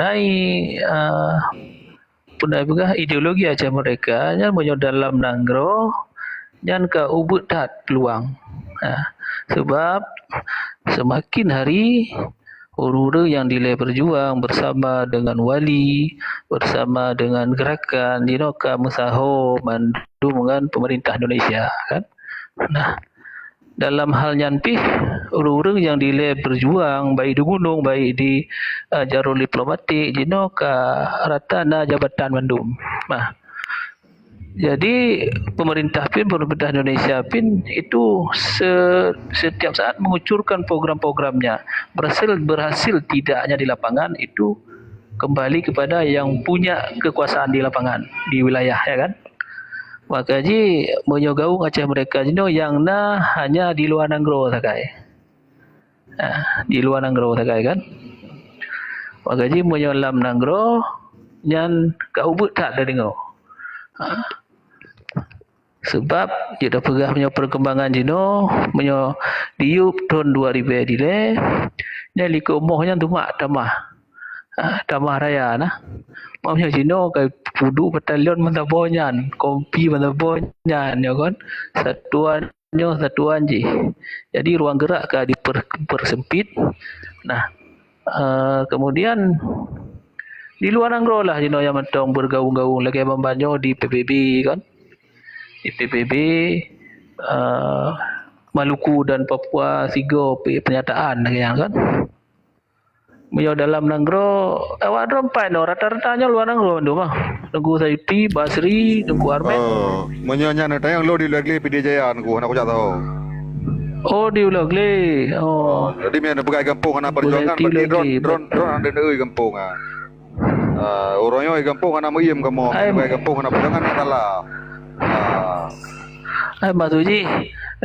nai punai begah ideologi aja mereka nya menyo dalam nanggro nyan ka ubut tat peluang. Sebab semakin hari orang-orang yang dilai berjuang bersama dengan wali, bersama dengan gerakan dinoka musaho mandu dengan pemerintah Indonesia kan. Nah, dalam hal nyanpih orang-orang yang dilai berjuang baik di gunung, baik di jalur diplomatik dinoka ratana jabatan mandum. Nah, jadi pemerintah Indonesia itu setiap saat mengucurkan program-programnya. Berhasil tidaknya di lapangan itu kembali kepada yang punya kekuasaan di lapangan, di wilayah ya kan. Maka ji menyogaung acah mereka jino yang hanya di luar nanggro sakai. Di luar nanggro sakai kan. Maka ji menyolam nanggro nyan kaubut tak ada dengo. Sebab dia dah pegah punya perkembangan jino punya diup tahun 2000 dile nya liko mohnya tu mak tamah raya nah mamnya jino kai pudu batalion mentabonyan kompi mentabonyan ya kan satuan ji jadi ruang gerak ka dipersempit nah kemudian di luar nanggro lah jino yang mentong bergaung-gaung lagi membanyo di PBB kan di PBB Maluku dan Papua Sigo pernyataan kan. Menyo dalam nanggro awak rompai no rata-ratanya luar nanggro ndo mah. Nunggu Sayuti, Basri, nunggu Armet. Menyo nyana tayang lo di lagi PD Jaya aku nak tahu. Oh di Ulagle. Oh. Jadi mian pegai kampung ana perjuangan berarti drone ada deui kampung orangnya ai kampung ana muyem kamu pegai kampung ana perjuangan adalah maksudnya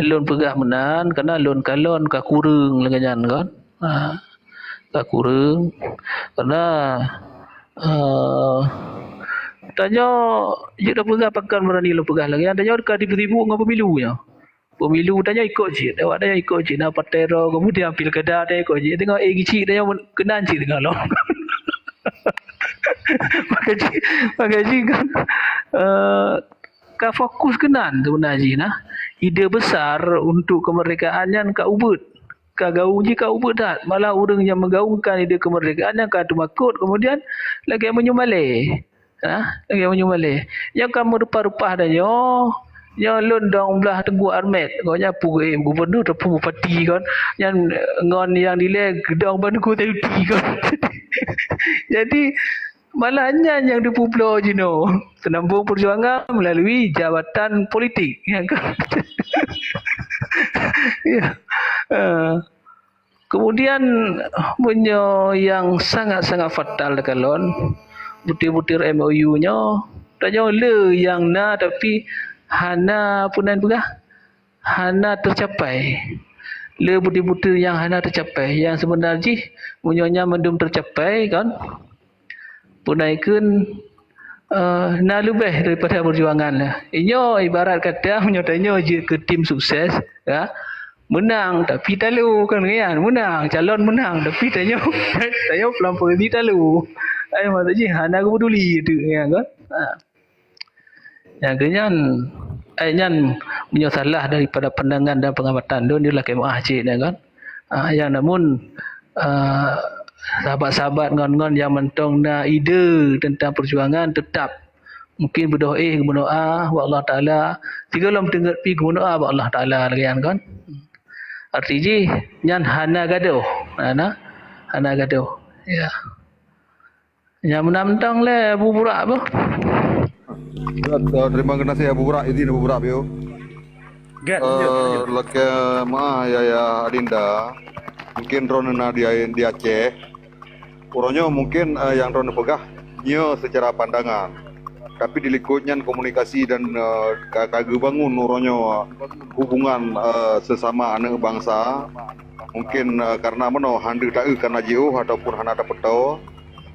lon pegah menan karena lon kalon ka kurung lengan kan ka kurung karena tanya je dah pegah pakan berani lo pegah lagi tanya ka tibu-tibu ngapa pemilu tanya ikut je awak tanya ikut je nak patero kemudian pilkada tanya ikut je tengok gici tanya kenan je tengok lo maka kan ka fokus kenan sebenarnya nah ide besar untuk kemerdekaan yang ka ubud ka gaung ji ka ubud tak malah orang yang menggaungkan ide kemerdekaan yang ka tumakut kemudian lagi menyumale lagi menyumale yang kamu rupa-rupa dah yo lon dong belah Tengku Armet gonya gubernur ataupun bupati kan yang ngon yang nilai gedong bandku tadi kan jadi malahnya yang di Pulau Jino senambung perjuangan melalui jabatan politik ya kan? Ya. Kemudian punya yang sangat-sangat fatal kalon butir-butir MOU-nya tanya le yang tapi hana punan begah hana tercapai le butir-butir yang hana tercapai yang sebenarnya punyanya mendum tercapai kan punaikan lebih daripada perjuangan lah. Inyo ibarat kata menyotanya je ke tim sukses ya. Menang tapi talu kan menang calon menang tapi tanya pelampau ni talu. Ai maksudnya hana aku peduli itu ya kan. Yang kenyan nyan punya salah daripada pandangan dan pengamatan dia lah kemah cik kan. Yang namun sahabat-sahabat ngon-ngon yang mentong na ide tentang perjuangan tetap mungkin berdoa wa Allah Taala tiga lam tengok pi berdoa wa Allah Taala lagi kan artinya nyan hana gaduh hana gaduh ya yang menantang le Abu Burak apa terima kasih Abu Burak izin Abu Burak yo laki ya Adinda mungkin Rona di Aceh orangnya mungkin yang Rona pegah nyo secara pandangan tapi di likutnya komunikasi dan kagak bangun orangnya hubungan sesama anak bangsa mungkin karena handu tak karena jauh ataupun hana dapat tahu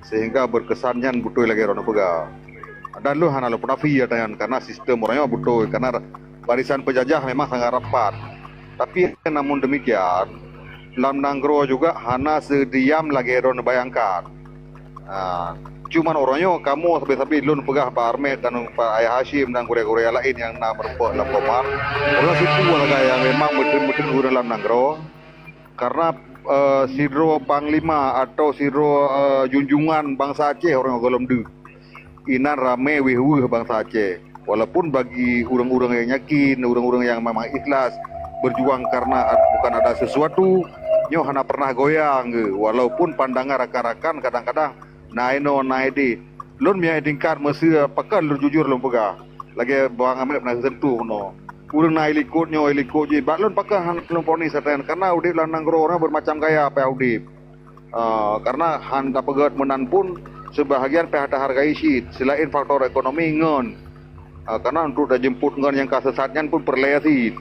sehingga berkesannya betul lagi Rona pegah dan lu hana lupa nafi ya karena sistem orangnya betul karena barisan penjajah memang sangat rapat tapi namun demikian dalam nanggro juga hana sediam lagi Ron bayangkan Cuman orangnya kamu sampai-sampai lun pegah Pak Armet dan Pak Ayah Hashim dan Korea-Korea lain yang nak merepot dalam komar. Orang situ lah yang memang betul-betul guru dalam nanggro. Karena sidro panglima atau sidro junjungan bangsa Aceh orang golom du. Inan rame wih bangsa Aceh. Walaupun bagi orang-orang yang yakin, orang-orang yang memang ikhlas berjuang karena bukan ada sesuatu, nyo hana pernah goyang ge. Walaupun pandangan rakan-rakan kadang-kadang naino naidi lun mia tingkat mesti pakai lu jujur lu pegah lagi bang amat pernah sentuh no urang nai likutnya je balun pakai han lu poni seten karena udip lan nanggro orang bermacam gaya apa udip karena han tak pegat menan pun sebahagian pihak hargai shit selain faktor ekonomi ngon karena untuk dah jemput ngon yang kasesatnya pun perleasi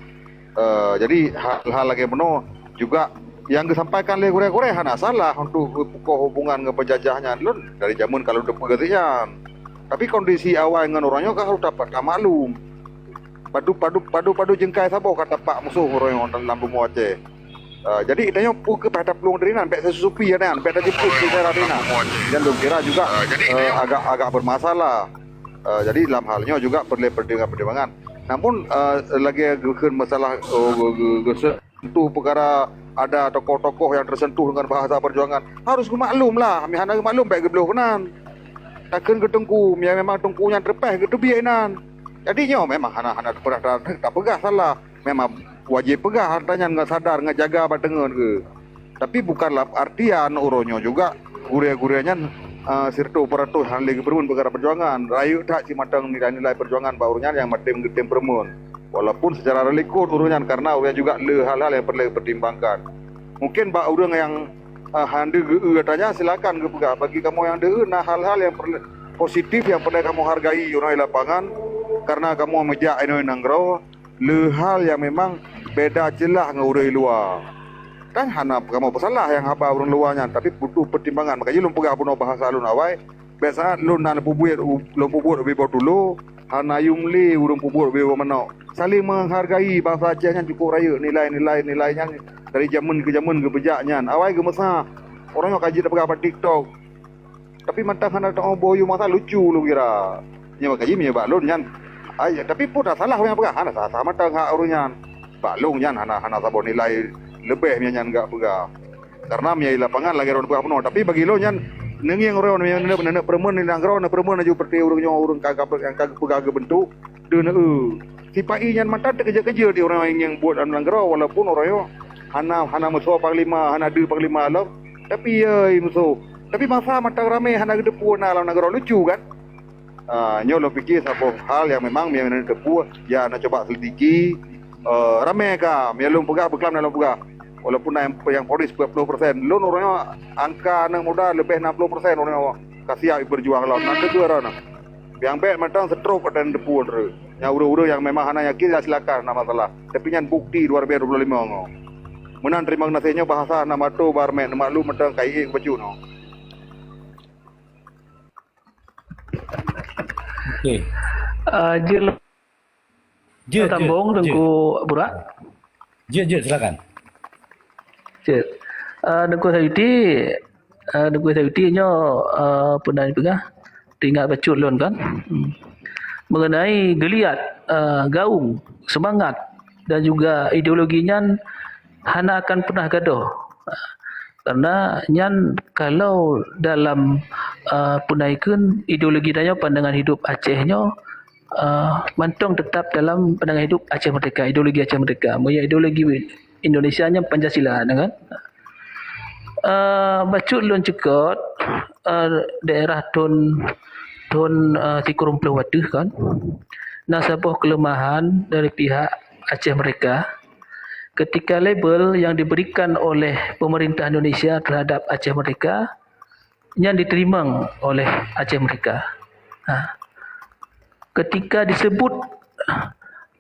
jadi hal-hal lagi meno juga yang disampaikan oleh Korea hana salah untuk hubungan ke penjajahnya lun dari zaman kalau udah pegatian. Tapi kondisi awal dengan orangnya kan harus dapat maklum. Padu jengkai sabo kata Pak musuh orang dalam bumi Aceh. Jadi itanya ke pada peluang derinan, pek sesupi ya nan, pek jemput di daerah derinan. Dan lu kira juga agak bermasalah. Jadi dalam halnya juga perlu pertimbangan. Namun lagi ke masalah itu perkara ada tokoh-tokoh yang tersentuh dengan bahasa perjuangan harus maklum lah mihana maklum baik gebloh kenan takkan ketengku yang memang tengkunya terpeh gitu biainan jadinya memang hana pernah tak pegah salah memang wajib pegah hartanya nggak sadar nggak jaga batengan ke tapi bukanlah artian uronyo juga gurya-guryanya sirto peratus hal-hal permun perkara perjuangan rayu tak si matang nilai-nilai perjuangan barunya yang matem permun walaupun secara relikut urunyan karena urunyan juga hal-hal yang perlu dipertimbangkan. Mungkin bak urang yang hande katanya silakan ke bagi kamu yang deu nah hal-hal yang positif yang perlu kamu hargai urang lapangan karena kamu mejak ino nanggro hal yang memang beda jelas dengan urang luar. Kan hana kamu pesalah yang haba urang luarnya tapi butuh pertimbangan makanya lu pegah puno bahasa lun awai biasa lun nan pubuit lebih dulu hana yumli urang pubur lebih menok saling menghargai bangsa Acehnya cukup raya nilainya dari zaman ke bejaknya awai ke masa orangnya kaji tak apa TikTok tapi mantang hana tak boyu masa lucu lu kira nya kaji nya baklun nyan ay tapi pun tak salah yang pegah hana sama tang hak urunyan baklung nyan hana sabo nilai lebih nyan enggak pegah karena nya lapangan lagi ron pegah penuh tapi bagi lo nyan nengi yang orang yang nenek perempuan ni nanggro na perempuan aju perti urang kagak yang kagak pegah bentuk deuna si pai nyan mata kerja-kerja di orang yang buat nanggro walaupun orangnya hana musuh panglima hana de panglima lo tapi musuh tapi masa mata rame hana gedepu na alam nanggro lucu kan nyo lo fikir satu hal yang memang yang gedepu ya nak coba selidiki rame ka melum pegah beklam dalam pegah walaupun yang polis 40% lun orangnya angka anak muda lebih 60% orangnya kasih berjuang lawan nanti tu orang yang baik matang stroke dan depu yang uru-uru yang memang hana yakin ya silakan nama masalah tapi yang bukti 2025 ngo menan terima nasinya bahasa nama tu barmen maklum matang kai baju no okey je tambung tengku burak je silakan je Dengku Sayuti nyo pernah pegah tinggal bacut lon kan mengenai geliat gaung semangat dan juga ideologinya hana akan pernah gaduh karena nyan kalau dalam punaikun ideologi danya pandangan hidup Acehnya mantong tetap dalam pandangan hidup Aceh Merdeka ideologi Aceh Merdeka moya ideologi Indonesia nya Pancasila kan bacut lon cekot daerah ton Tikurung Pulau Waduh kan nah sebuah kelemahan dari pihak Aceh Merdeka ketika label yang diberikan oleh pemerintah Indonesia terhadap Aceh Merdeka yang diterima oleh Aceh Merdeka ketika disebut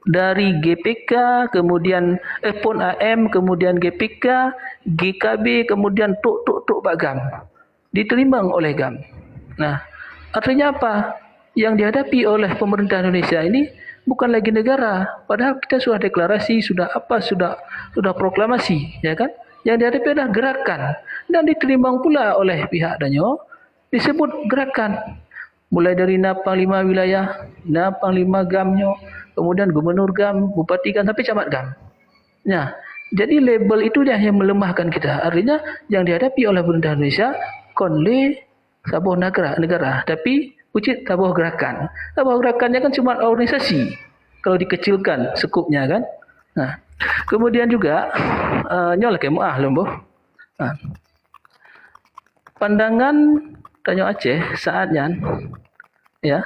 dari GPK kemudian PON AM kemudian GPK GKB kemudian tuk Pak GAM diterima oleh GAM nah artinya apa yang dihadapi oleh pemerintah Indonesia ini bukan lagi negara padahal kita sudah deklarasi sudah proklamasi ya kan yang dihadapi adalah gerakan dan diterima pula oleh pihak danyo disebut gerakan. Mulai dari Panglima Wilayah, Panglima GAM-nya, kemudian Gubernur GAM, Bupati GAM, sampai Camat GAM. Nah, jadi label itu yang melemahkan kita. Artinya yang dihadapi oleh pemerintah Indonesia konle sebuah negara, tapi wujud sebuah gerakan. Sebuah gerakannya kan cuma organisasi. Kalau dikecilkan skupnya kan. Nah, kemudian juga nyol kemuah lombo. Nah, pandangan Tanjung Aceh saatnya ya.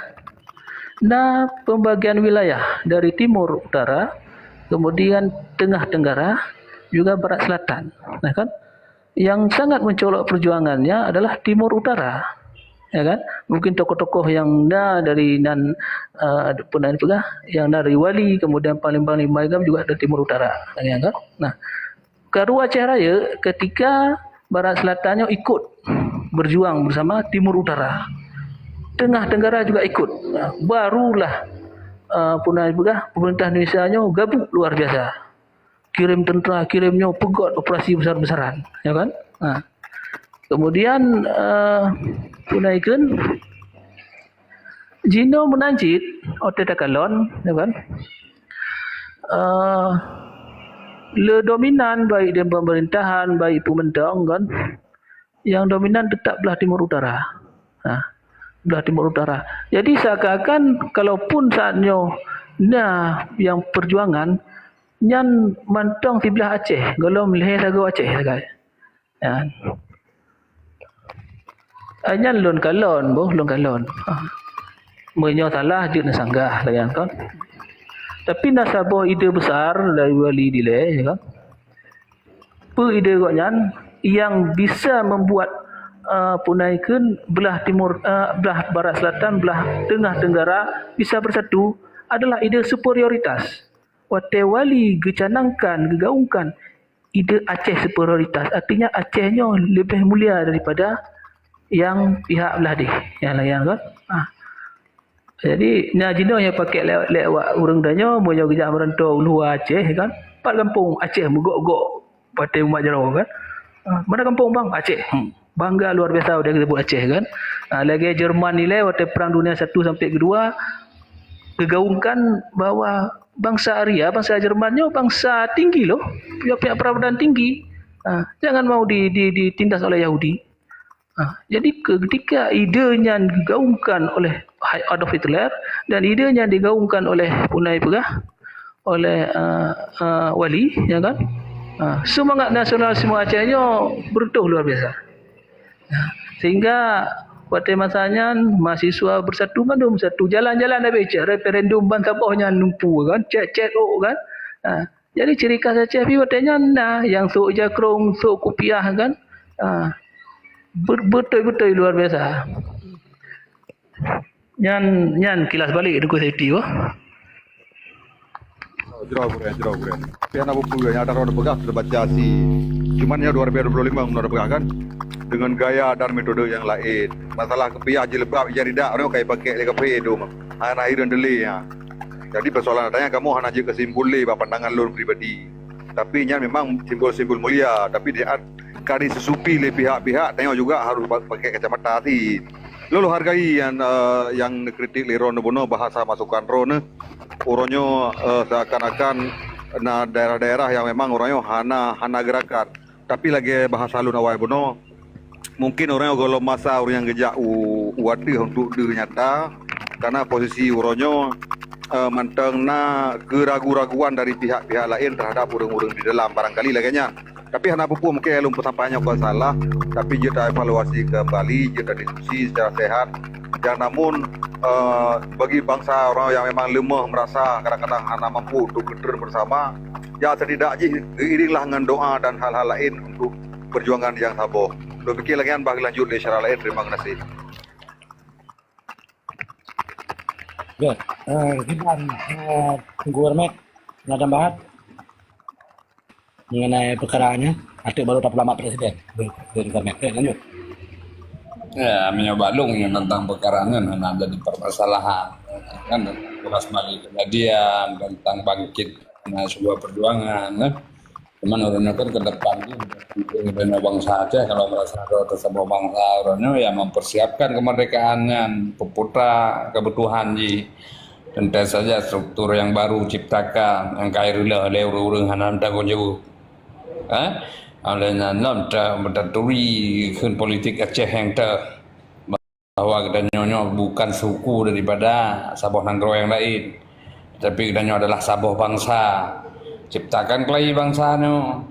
Nah, pembagian wilayah dari timur utara, kemudian tengah tenggara, juga barat selatan. Nah kan, yang sangat mencolok perjuangannya adalah timur utara, ya kan? Mungkin tokoh-tokoh yang dari yang dari Wali, kemudian Panglima Igam juga dari timur utara, ya kan? Nah, Karu Aceh Raya ketika barat selatannya ikut berjuang bersama timur utara. Tengah tenggara juga ikut. Nah, barulah pemerintah Indonesia-nya gabung luar biasa. Kirim tentera, kirimnya pegot operasi besar-besaran, ya kan? Nah, kemudian punaikan Jino menanjit Ote Takalon, ya kan? Le dominan baik di pemerintahan, baik pemerintah kan, yang dominan tetap belah timur utara. Nah, belah timur utara. Jadi seakan-akan kalaupun saatnya yang perjuangan nyan mantong di belah Aceh, golom leher sago Aceh sekali. Ya. Nyan lon kalon, lon kalon. Menyo salah je nak sanggah lah kan. Tapi nasabah ide besar dari Wali Dile, ya kan. Ide kok nyan yang bisa membuat punaikan belah timur, belah barat selatan, belah tengah tenggara bisa bersatu adalah ide superioritas. Wate Wali gecanangkan, gegaungkan ide Aceh superioritas. Artinya Acehnya lebih mulia daripada yang pihak belah di, yang kan. Jadi Jino yang pakai lewat urang danyo moyo gejak merantau luar Aceh kan. Pat kampung Aceh megok-gok Pate Umat Jero kan. Mana kampung bang? Aceh. Bangga luar biasa dia sebut Aceh kan. Lagi Jerman nilai waktu Perang Dunia 1 sampai kedua gegaungkan bahawa bangsa Arya, bangsa Jermannya bangsa tinggi loh. Pihak peradaban tinggi. Jangan mau ditindas oleh Yahudi. Jadi ketika idenya digaungkan oleh Adolf Hitler dan idenya digaungkan oleh Punai Pegah, oleh Wali, ya kan? Semangat nasionalisme Acehnya bertuh luar biasa. Sehingga pada masanya mahasiswa bersatu mandum satu jalan-jalan dah bicara referendum ban tabahnya numpu kan cek kan. Jadi ciri khas Aceh pi watanya yang sok jakrong sok kopiah kan. Betul-betul luar biasa. Nyan kilas balik duku safety wah. Jerau bre. Tapi anak buku yang ada orang pegang sudah baca si. Cuman ya 2025 menurut pegang kan dengan gaya dan metode yang lain. Masalah kepiah jilbab jadi dak orang kayak pakai le kepiah itu. Anak iron deli ya. Jadi persoalan adanya kamu hanya je kesimpul le pandangan lu pribadi. Tapi nya memang simbol-simbol mulia, tapi dia kali sesupi le pihak-pihak tengok juga harus pakai kacamata hati. Lalu hargai yang kritik le rono bono bahasa masukan rono. Orangnya seakan-akan daerah-daerah yang memang orangnya hana gerakan. Tapi lagi bahasa lu nawai bono mungkin orangnya kalau masa orang yang gejak wadi untuk dinyata karena posisi orangnya manteng keraguan-raguan dari pihak-pihak lain terhadap orang-orang di dalam barangkali laganya. Tapi anak pupu mungkin belum sampainya kau salah, tapi kita evaluasi kembali, kita diskusi secara sehat. Dan namun bagi bangsa orang yang memang lemah merasa kadang-kadang hanya mampu untuk berdiri bersama, ya setidaknya iringlah dengan doa dan hal-hal lain untuk perjuangan yang sabar. Demikian lagi bagi lanjut di secara lain. Terima kasih. Good. Gibran, Tunggu Warmek, ada tambahan mengenai perkaraannya? Artikel baru tak lama presiden. Warmek, lanjut. Ya, Mia Balung yang tentang perkaranya ada di permasalahan kan jelas balik kejadian tentang bangkit sebuah perjuangan kan? Cuman orangnya kan ke depan ini bangsa Aceh kalau merasa ada sebuah bangsa orangnya ya mempersiapkan kemerdekaannya, peputra kebutuhan ji. Tentu saja struktur yang baru ciptakan, yang kaya rela oleh urang-urang hanam tak jauh. Oleh nanam tak berdaturi kun politik Aceh yang tak bahwa kedanyonya bukan suku daripada Sabah Nanggro yang lain, tapi kedanyo adalah Sabah bangsa. Ciptakan kelai bangsanya.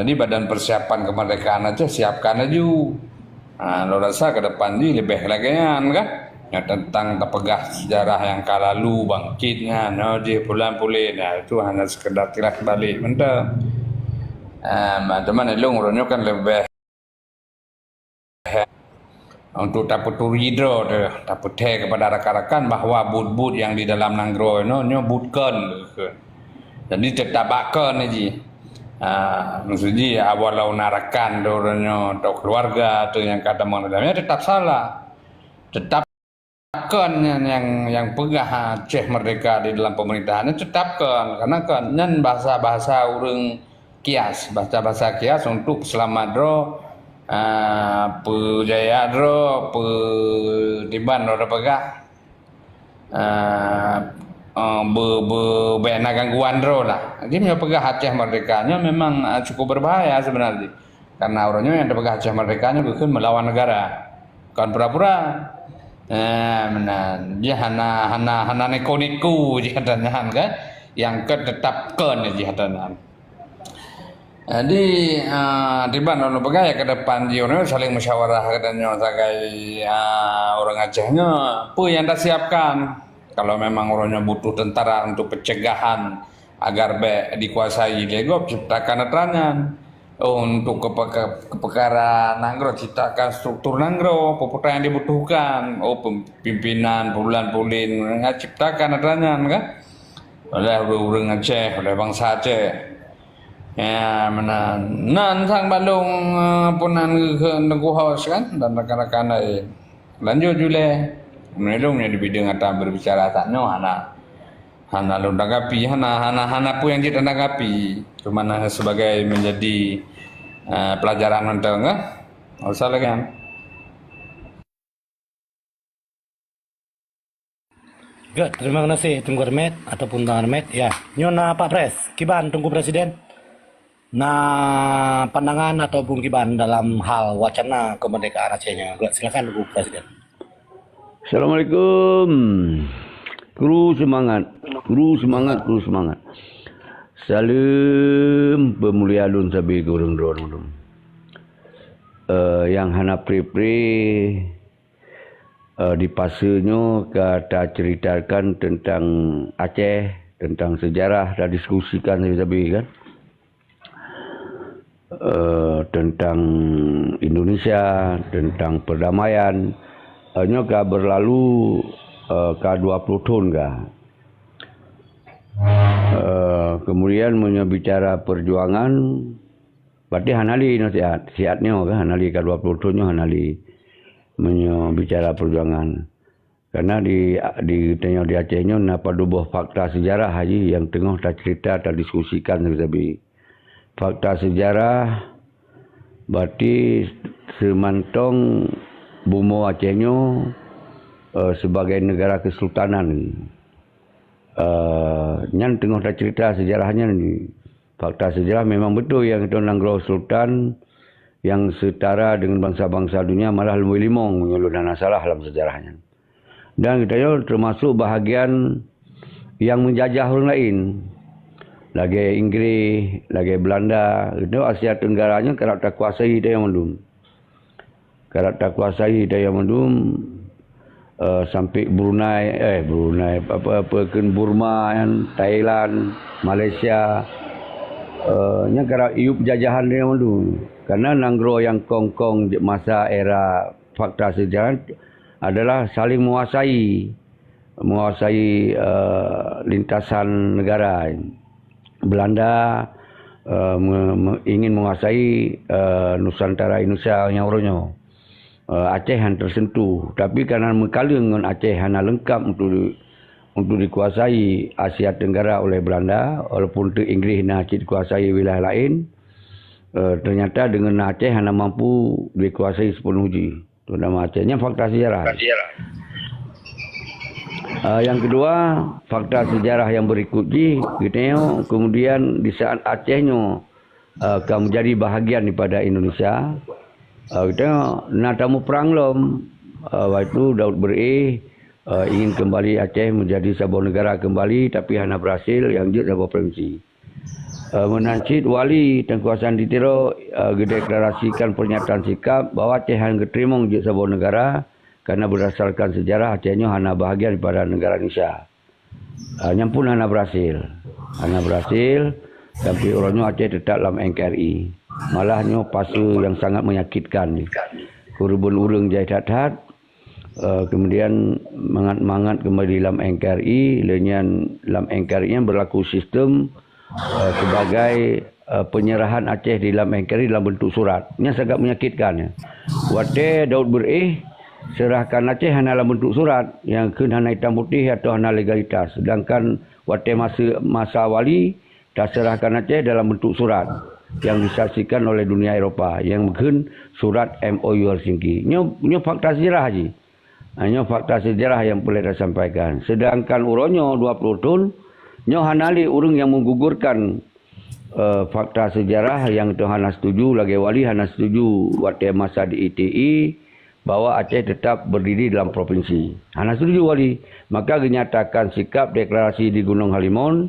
Jadi badan persiapan kemerdekaan aja siapkan aja. Lo rasa ke depan ini lebih lagi kan? Ya, tentang terpegah sejarah yang kala lalu bangkitnya, dia pulang-pulang, itu hanya sekedar tirak balik, mentah. Teman-teman orangnya kan lebih untuk dapat turidro, dapat kepada rakan-rakan bahwa bud-bud yang di dalam Nanggro ini budkan. Jadi tetap akan aja. Maksudnya walau narakan dorongnya atau keluarga atau yang kata mengenalnya tetap salah. Tetap akan yang pegah Aceh merdeka di dalam pemerintahannya tetapkan karena kan bahasa-bahasa urang kias, bahasa-bahasa kias untuk selamat dro, pejaya dro, petiban dro pegah. Banyak gangguan dro lah. Jadi pegah Aceh merdekanya memang cukup berbahaya sebenarnya. Karena orangnya yang pegah Aceh merdekanya bukan melawan negara. Kan pura-pura. Dia hana neko-neko jihadanan kan. Yang ketetapkan jihadanan. Jadi tiba orang pegah ya ke depan dia saling musyawarah katanya sebagai orang Acehnya apa yang dah siapkan. Kalau memang orangnya butuh tentara untuk pencegahan agar dikuasai Legop, ciptakan neterangan. Untuk perkara Nanggro, ciptakan struktur Nanggro, peputra yang dibutuhkan. Pimpinan, bulan-bulin, ciptakan neterangan kan? Oleh orang Aceh, oleh bangsa Aceh. Ya, nan sang balung punan ke Nengkuhos kan dan rekan-rekan lain. Lanjut Jule. Menelungnya di bidang kata berbicara taknya hana lu tanggapi hana pun yang kita tanggapi cuma sebagai menjadi pelajaran untuk enggak usah lagi kan. Good, terima kasih Tunggu Hermet ataupun Tuan Hermet. Ya, nyona Pak Pres, kiban Tunggu Presiden. Nah, pandangan ataupun kiban dalam hal wacana kemerdekaan Acehnya. Good, silakan Tunggu Presiden. Assalamualaikum. Kru semangat. Salam pemulia lun sabi goreng dron. Yang hana pri di pasanya kata ceritakan tentang Aceh, tentang sejarah dah diskusikan sabi kan. Tentang Indonesia, tentang perdamaian. Hanya ka berlalu ka 20 tahun ka. Kemudian bicara perjuangan berarti hanali siatnya ka hanali ka 20 tahunnya hanali bicara perjuangan. Karena di tanya di Acehnya napa dubuh fakta sejarah haji yang tengah tak cerita tak diskusikan tapi fakta sejarah berarti semantong Bumo Acehnya sebagai negara kesultanan. Nyan tengah dah cerita sejarahnya ni. Fakta sejarah memang betul yang itu Nanggro Sultan yang setara dengan bangsa-bangsa dunia malah lebih limong menyulut dan salah dalam sejarahnya. Dan kita termasuk bahagian yang menjajah orang lain. Lagi Inggris, lagi Belanda, itu Asia Tenggaranya kerana tak kuasai dia yang mendung. Kerana tak kuasai daya mendum sampai Brunei Burma, Thailand, Malaysia, nya kerana iup jajahan dia mendum. Karena Nanggro yang kongkong masa era fakta sejarah adalah saling menguasai lintasan negara. Belanda ingin menguasai Nusantara Indonesia yang orangnya. Aceh yang tersentuh, tapi karena mengkala dengan Aceh hanya lengkap untuk untuk dikuasai Asia Tenggara oleh Belanda, walaupun tu Inggeris nak dikuasai wilayah lain, ternyata dengan Aceh hanya mampu dikuasai sepenuhnya. Itu nama Acehnya fakta sejarah. Yang kedua, fakta sejarah yang berikutnya, kita tengok kemudian di saat Acehnya akan menjadi bahagian daripada Indonesia, kita tengok natamu perang lom, waktu Daud Beri ingin kembali Aceh menjadi sebuah negara kembali, tapi hanya berhasil yang jadi sebuah provinsi. Menancit wali Tengkuasan Ditiro gedeklarasikan pernyataan sikap bahawa Aceh hanya diterima menjadi sebuah negara karena berdasarkan sejarah Acehnya hanya bahagian daripada negara Indonesia. Yang pun hanya berhasil. Tapi orangnya Aceh tetap dalam NKRI. Malahnya pasu yang sangat menyakitkan. Kurban urang jai tat-tat. Kemudian mangat kembali dalam NKRI. Lenyan dalam NKRI yang berlaku sistem sebagai penyerahan Aceh di dalam NKRI dalam bentuk surat. Ini sangat menyakitkan. Wate Daud Beri serahkan Aceh hanya dalam bentuk surat yang hanya hitam putih atau hanya legalitas. Sedangkan wate masa wali dah serahkan Aceh dalam bentuk surat yang disaksikan oleh dunia Eropah yang mungkin surat MOU Helsinki. Ini fakta sejarah haji. Ini fakta sejarah yang boleh saya sampaikan. Sedangkan uronyo 20 tahun nyo hanali urang yang menggugurkan fakta sejarah yang tu hana setuju lagi wali hana setuju waktu masa di ITI bahwa Aceh tetap berdiri dalam provinsi. Hana setuju wali, maka dinyatakan sikap deklarasi di Gunung Halimun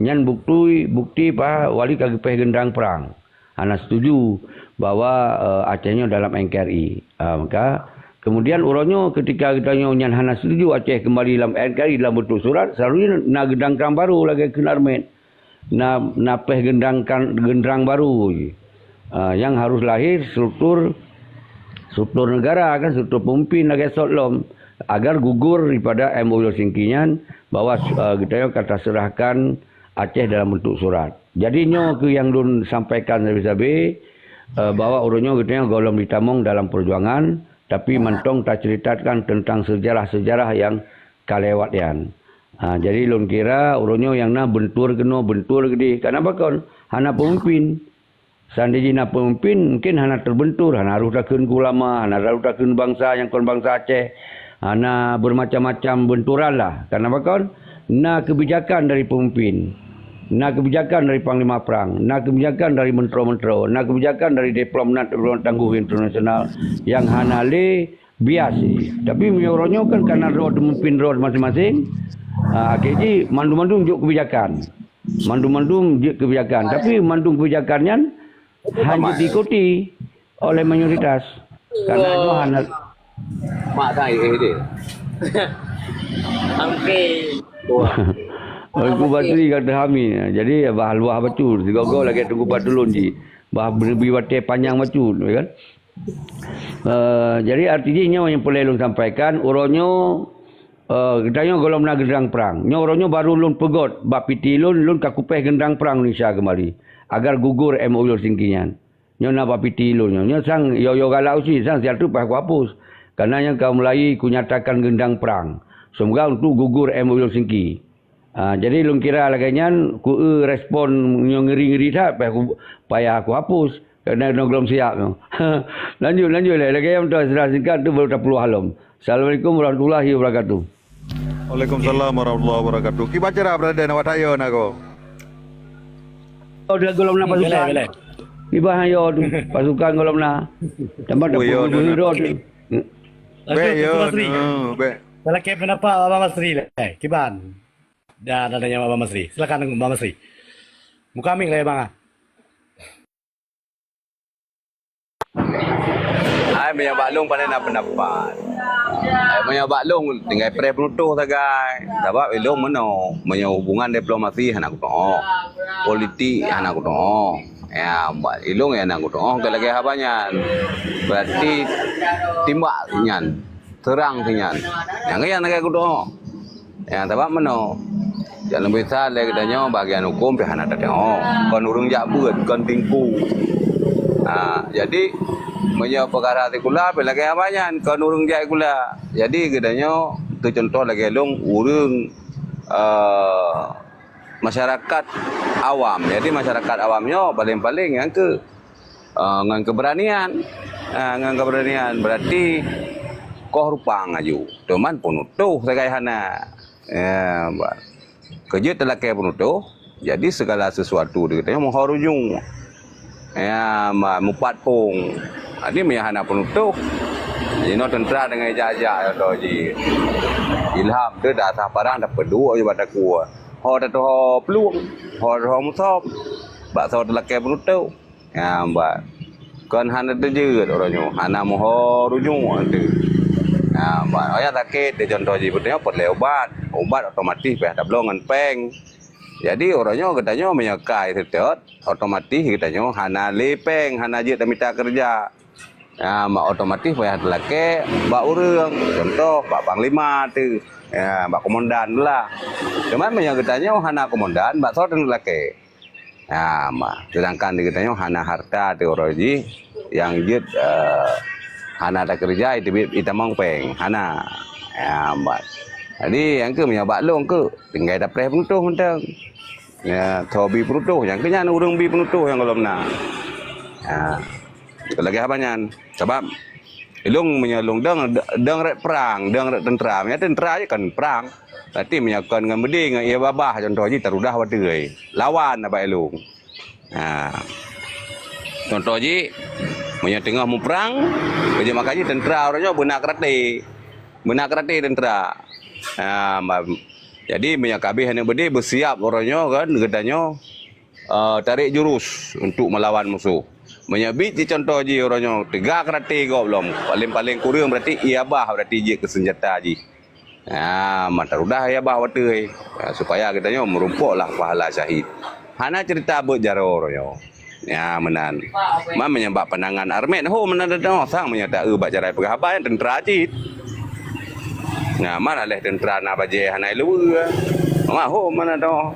nyan bukti pak wali kagak peh gendang perang. Hana setuju bahwa Acehnya dalam NKRI. Maka kemudian uronyo ketika kita nyan hana setuju Aceh kembali dalam NKRI dalam bentuk surat, selalunya nak gendang perang baru lagi kena armet. Nak peh gendang baru. Yang harus lahir struktur negara kan, struktur pemimpin lagi sotlom agar gugur daripada MOU Helsinki-nya bahwa kita kata serahkan Aceh dalam bentuk surat. Jadi nyo ke yang dun sampaikan sabi-sabi bahwa urunyo kita golong ditamong dalam perjuangan tapi mentong tak ceritakan tentang sejarah-sejarah yang kalewat yan. Jadi lun kira urunyo yang na bentur gede. Kenapa kon? Hana pemimpin. Seandainya na pemimpin mungkin hana terbentur, hana harus takun ulama, hana harus takun bangsa yang kon bangsa Aceh. Hana bermacam-macam benturan lah. Kenapa kon? Na kebijakan dari pemimpin. Na kebijakan dari Panglima Perang, na kebijakan dari mentero-mentero, na kebijakan dari diplomat tangguh internasional yang hanale biasa. Tapi menyorongnya kan karena road memimpin road masing-masing. Akhirnya mandum-mandum juk kebijakan. Mandum-mandum juk kebijakan. Tapi mandum kebijakannya hanya diikuti oleh mayoritas. Karena itu hanya mak saya dia. Angke. Aku bateri kata Hamid. Jadi bah luah batu. Tiga-tiga lagi tunggu batulun ji. Bah beri bate panjang batu, kan? Jadi artinya yang boleh lun sampaikan uronyo kita golong nak gendang perang. Nyo uronyo baru lun pegot bab piti lun kakupeh gendang perang Indonesia kembali agar gugur MOU Helsinki-nya. Nyo nak bab piti lun nyo sang yo galau si sang siatu pas ku hapus. Karena yang kaum Melayu kunyatakan gendang perang. Semoga untuk gugur MOU Helsinki. Jadi lun kira laganya ku respon yang ngeri-ngeri tak payah aku hapus kerana belum siap. lanjut lagi yang tu secara singkat tu baru tak perlu halam. Assalamualaikum warahmatullahi wabarakatuh. Waalaikumsalam warahmatullahi wabarakatuh. Ki baca dah berada nak watayo nako. Oh dia golong nak pasukan. Ni bahaya tu pasukan golong nak. Tambah tak perlu hero tu. Be yo. Be. Kalau ke pendapat Abang Masri lah. Kiban. Dah adanya Abang Masri. Silakan Abang Masri. Muka mik lah ya bang. Ai banyak baklung pada nak pendapat. Ai banyak baklung tinggal pre penutuh sagai. Sebab ilung mano, banyak hubungan diplomasi anak kuto. Politik anak kuto. Ya, buat ilung ya anak kuto. Kalau lagi habanya. Berarti timbak nyan. Terang nyan. Yang yang nak kuto. Yang sebab mano. Jangan bisa lagi katanya bagian hukum pihak nak tengok. Kon urung jabut, kon tingku. Jadi menyo perkara tikula bila kaya banyak kon urung jai kula. Jadi katanya tu contoh lagi long urung masyarakat awam. Jadi masyarakat awamnya paling-paling yang ngan keberanian. Ngan keberanian berarti kau rupang aju. Teman penutuh segai hana. Kerja telah kaya penutuh. Jadi segala sesuatu dia katanya mau horujung. Mupat pung. Ini menyahana penutuh. Jadi no tentera dengan jajak atau ji ilham tu dah sah parang dah pedua je pada kuah. Ho dah tu ho peluang, ho musab. Bak so telah kaya penutuh. Mbak. Kan hana terjeut orangnya. Hana mau horujung tu. Mbak. Yang sakit dia contoh ji betulnya perlu obat otomatis dah belum dengan peng. Jadi orangnya katanya menyekai setet, otomatis katanya hana lepeng, hana je tak minta kerja. Mak otomatis payah telake, bak urang, contoh bak panglima tu, bak komandan lah. Cuman menyekai katanya hana komandan, bak sor telake. Mak sedangkan katanya hana harta tu orang ji, yang je hana tak kerja itu mang peng, hana. Mak. Jadi yang ke menyabak long ke, tinggal dapat penutuh mentang. Hobi penutuh yang kenya urang bi penutuh yang kalau nak. Itu lagi abanyan. Sebab ilung menyalung dang ret perang, dang ret tentera. Nya tentera je kan perang. Berarti menyakan dengan bedi dengan ia babah contoh ji terudah wadai. Lawan apa ilung. Contoh ji menya tengah mu perang, kerja makanya tentera orangnya benak kerati tentera. Jadi minyak kabeh hanya berde bersiap orangnya kan gedanya tarik jurus untuk melawan musuh. Menyabit je contoh je orangnya tegak kerati kau belum. Paling kurang berarti iabah berarti je kesenjata je. Mata udah iabah watai. Supaya gedanya merumpuklah pahala syahid. Hana cerita berjara orangnya. Menan. Menyebab pandangan armet ho menan dah sang menyata bak jarai perhaban tentera je. Mana leh tentera nak baje hanai lu. Ho mana dah